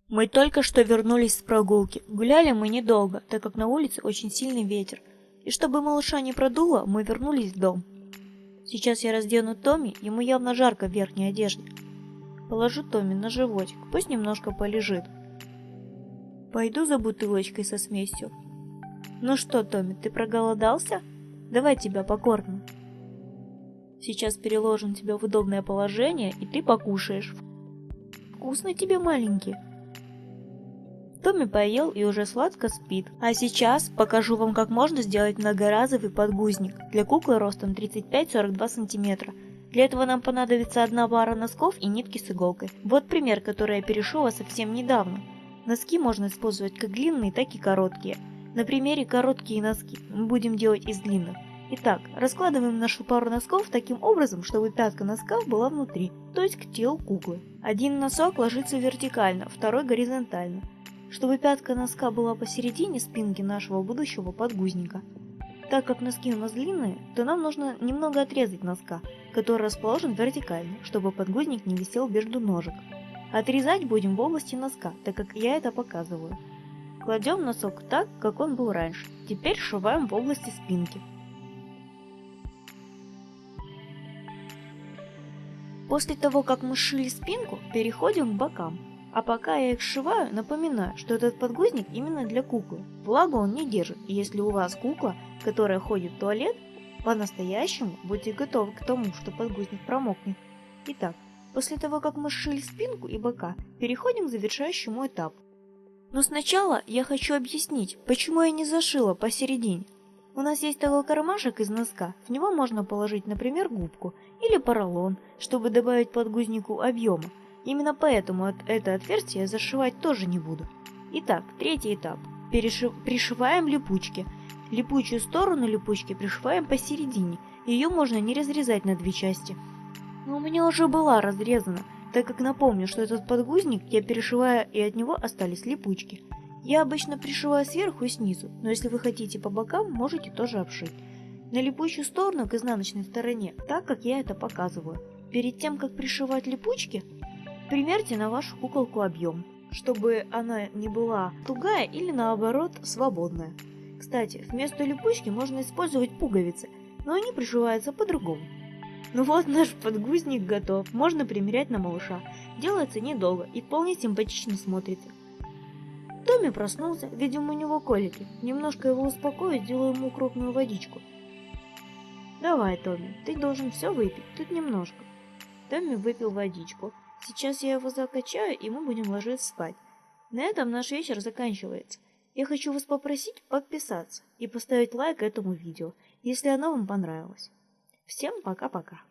Мы только что вернулись с прогулки. Гуляли мы недолго, так как на улице очень сильный ветер. И чтобы малыша не продуло, мы вернулись в дом. Сейчас я раздену Томми, ему явно жарко в верхней одежде. Положу Томми на животик, пусть немножко полежит. Пойду за бутылочкой со смесью. Ну что, Томми, ты проголодался? Давай тебя покормим. Сейчас переложим тебя в удобное положение, и ты покушаешь. Вкусно тебе, маленький? Томми поел и уже сладко спит. А сейчас покажу вам, как можно сделать многоразовый подгузник для куклы ростом 35-42 см. Для этого нам понадобится одна пара носков и нитки с иголкой. Вот пример, который я перешила совсем недавно. Носки можно использовать как длинные, так и короткие. На примере короткие носки мы будем делать из длинных. Итак, раскладываем нашу пару носков таким образом, чтобы пятка носка была внутри, то есть к телу куклы. Один носок ложится вертикально, второй горизонтально, чтобы пятка носка была посередине спинки нашего будущего подгузника. Так как носки у нас длинные, то нам нужно немного отрезать носка, который расположен вертикально, чтобы подгузник не висел между ножек. Отрезать будем в области носка, так как я это показываю. Кладем носок так, как он был раньше. Теперь сшиваем в области спинки. После того, как мы сшили спинку, переходим к бокам. А пока я их сшиваю, напоминаю, что этот подгузник именно для куклы. Влагу он не держит, и если у вас кукла, которая ходит в туалет, по-настоящему будьте готовы к тому, что подгузник промокнет. Итак, после того, как мы сшили спинку и бока, переходим к завершающему этапу. Но сначала я хочу объяснить, почему я не зашила посередине. У нас есть такой кармашек из носка, в него можно положить, например, губку или поролон, чтобы добавить подгузнику объема. Именно поэтому это отверстие я зашивать тоже не буду. Итак, третий этап. Пришиваем липучки. Липучую сторону липучки пришиваем посередине. Ее можно не разрезать на две части. Но у меня уже была разрезана, так как напомню, что этот подгузник я перешиваю, и от него остались липучки. Я обычно пришиваю сверху и снизу, но если вы хотите по бокам, можете тоже обшить. На липучую сторону к изнаночной стороне, так как я это показываю. Перед тем, как пришивать липучки, примерьте на вашу куколку объем, чтобы она не была тугая или наоборот свободная. Кстати, вместо липучки можно использовать пуговицы, но они пришиваются по-другому. Ну вот наш подгузник готов, можно примерять на малыша. Делается недолго и вполне симпатично смотрится. Томми проснулся, видимо у него колики. Немножко его успокоить, сделаю ему укропную водичку. Давай, Томми, ты должен все выпить, тут немножко. Томми выпил водичку. Сейчас я его закачаю, и мы будем ложиться спать. На этом наш вечер заканчивается. Я хочу вас попросить подписаться и поставить лайк этому видео, если оно вам понравилось. Всем пока-пока.